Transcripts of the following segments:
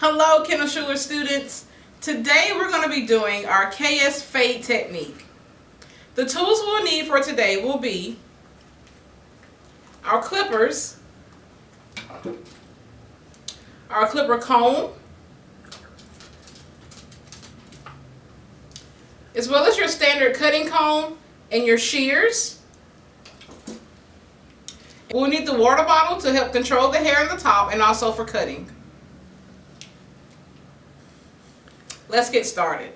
Hello, Kendall Schuler students. Today we're going to be doing our KS fade technique. The tools we'll need for today will be our clippers, our clipper comb, as well as your standard cutting comb and your shears. We'll need the water bottle to help control the hair on the top and also for cutting. Let's get started.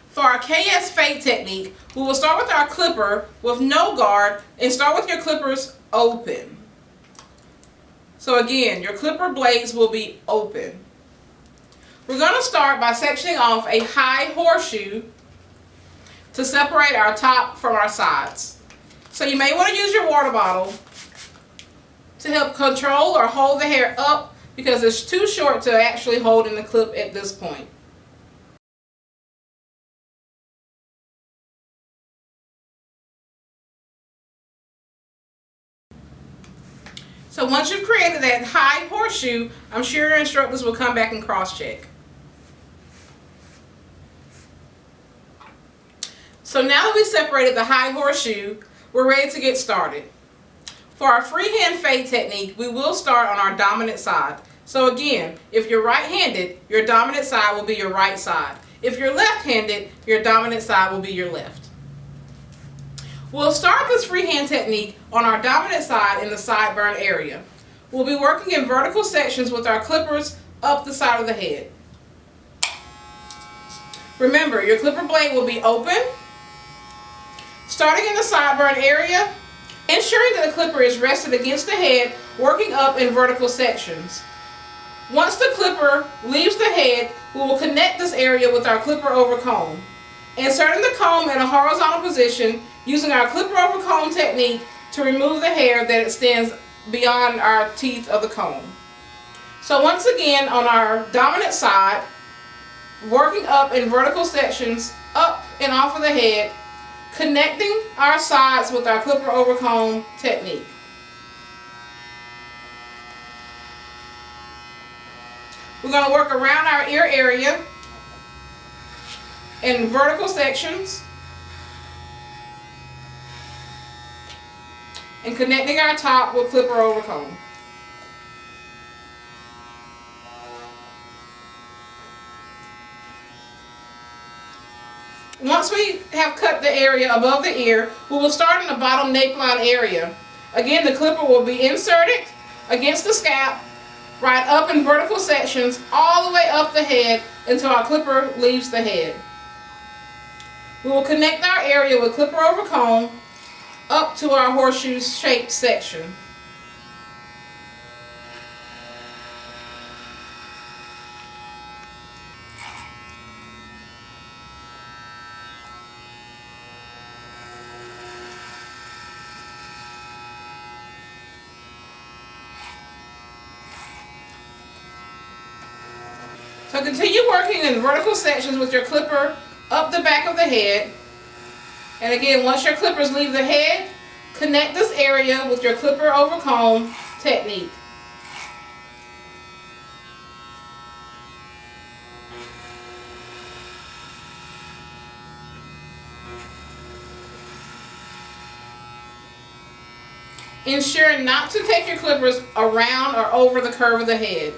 For our KS fade technique, we will start with our clipper with no guard and start with your clippers open. So again, your clipper blades will be open. We're going to start by sectioning off a high horseshoe to separate our top from our sides. So you may want to use your water bottle to help control or hold the hair up because it's too short to actually hold in the clip at this point. So once you've created that high horseshoe, I'm sure your instructors will come back and cross-check. So now that we separated the high horseshoe, we're ready to get started. For our freehand fade technique, we will start on our dominant side. So again, if you're right-handed, your dominant side will be your right side. If you're left-handed, your dominant side will be your left. We'll start this freehand technique on our dominant side in the sideburn area. We'll be working in vertical sections with our clippers up the side of the head. Remember, your clipper blade will be open, starting in the sideburn area, ensuring that the clipper is rested against the head, working up in vertical sections. Once the clipper leaves the head, we will connect this area with our clipper over comb. Inserting the comb in a horizontal position, using our clipper over comb technique to remove the hair that extends beyond our teeth of the comb. So once again, on our dominant side, working up in vertical sections, up and off of the head, connecting our sides with our clipper over comb technique. We're going to work around our ear area in vertical sections and connecting our top with clipper over comb. Once we have cut the area above the ear, we will start in the bottom nape line area. Again, the clipper will be inserted against the scalp, right up in vertical sections, all the way up the head until our clipper leaves the head. We will connect our area with clipper over comb up to our horseshoe shaped section. So continue working in vertical sections with your clipper up the back of the head. And again, once your clippers leave the head, connect this area with your clipper over comb technique. Ensure not to take your clippers around or over the curve of the head.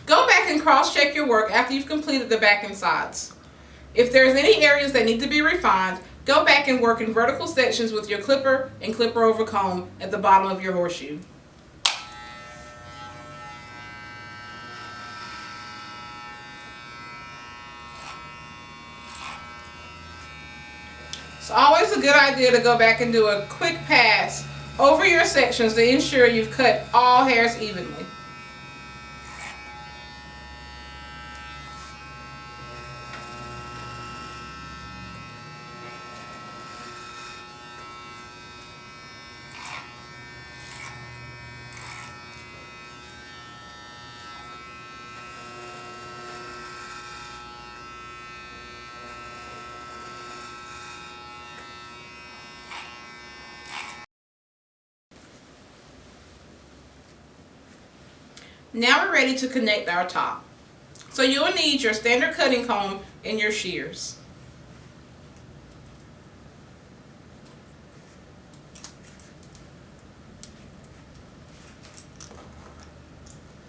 Go back and cross-check your work after you've completed the back and sides. If there's any areas that need to be refined, go back and work in vertical sections with your clipper and clipper over comb at the bottom of your horseshoe. So always a good idea to go back and do a quick pass over your sections to ensure you've cut all hairs evenly. Now we're ready to connect our top. So you'll need your standard cutting comb and your shears.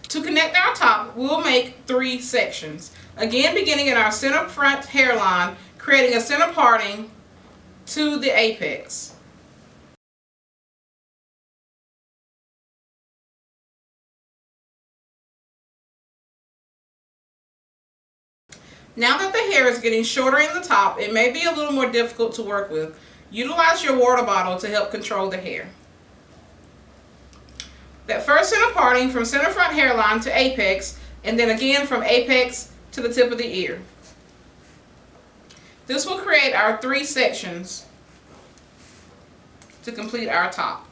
To connect our top, we'll make 3 sections. Again, beginning at our center front hairline, creating a center parting to the apex. Now that the hair is getting shorter in the top, it may be a little more difficult to work with. Utilize your water bottle to help control the hair. That first center parting from center front hairline to apex, and then again from apex to the tip of the ear. This will create our 3 sections to complete our top.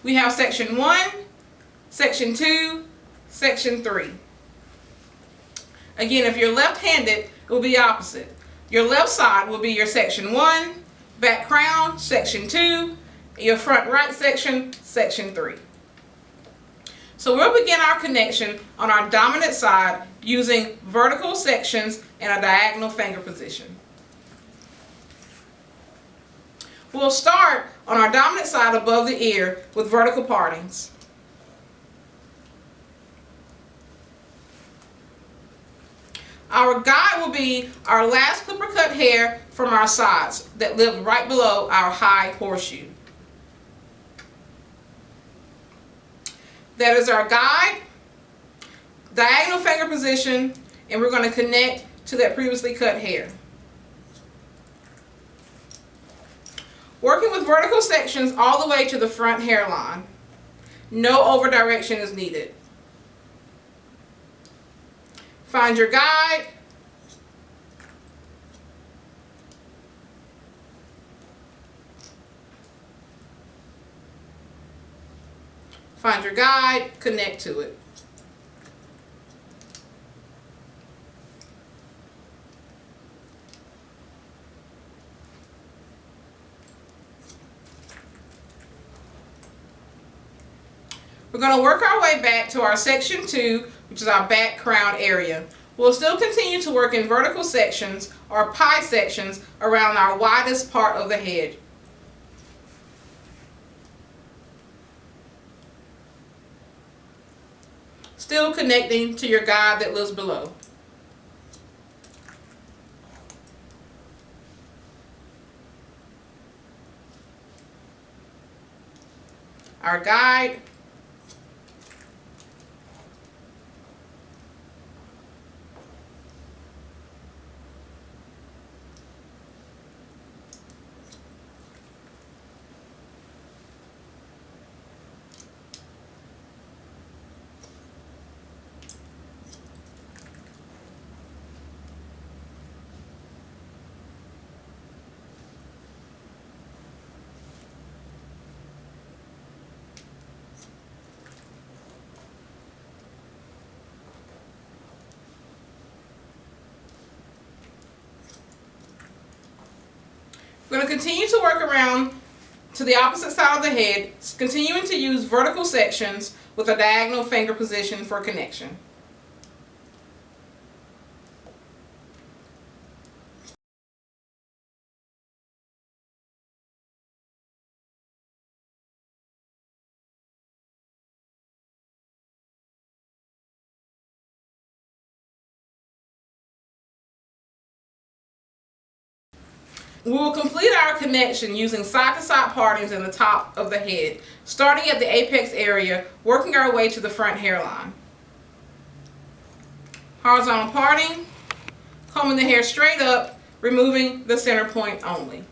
We have section 1, section 2, section 3. Again, if you're left-handed, it will be opposite. Your left side will be your section 1, back crown, section 2, your front right section, section 3. So we'll begin our connection on our dominant side using vertical sections and a diagonal finger position. We'll start on our dominant side above the ear with vertical partings. Our guide will be our last clipper cut hair from our sides that live right below our high horseshoe. That is our guide, diagonal finger position, and we're going to connect to that previously cut hair. Working with vertical sections all the way to the front hairline. No over direction is needed. Find your guide. Find your guide, connect to it. We're going to work our way back to our section 2, which is our back crown area. We'll still continue to work in vertical sections or pie sections around our widest part of the head. Still connecting to your guide that lives below. Our guide. We're going to continue to work around to the opposite side of the head, continuing to use vertical sections with a diagonal finger position for connection. We will complete our connection using side-to-side partings in the top of the head, starting at the apex area, working our way to the front hairline. Horizontal parting, combing the hair straight up, removing the center point only.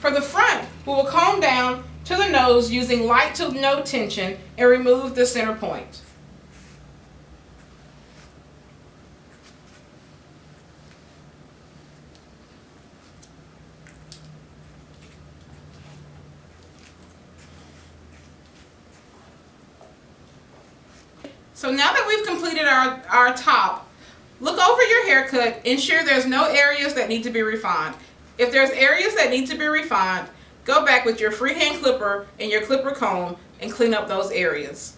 For the front, we will comb down to the nose using light to no tension and remove the center point. So now that we've completed our top, look over your haircut, ensure there's no areas that need to be refined. If there's areas that need to be refined, go back with your freehand clipper and your clipper comb and clean up those areas.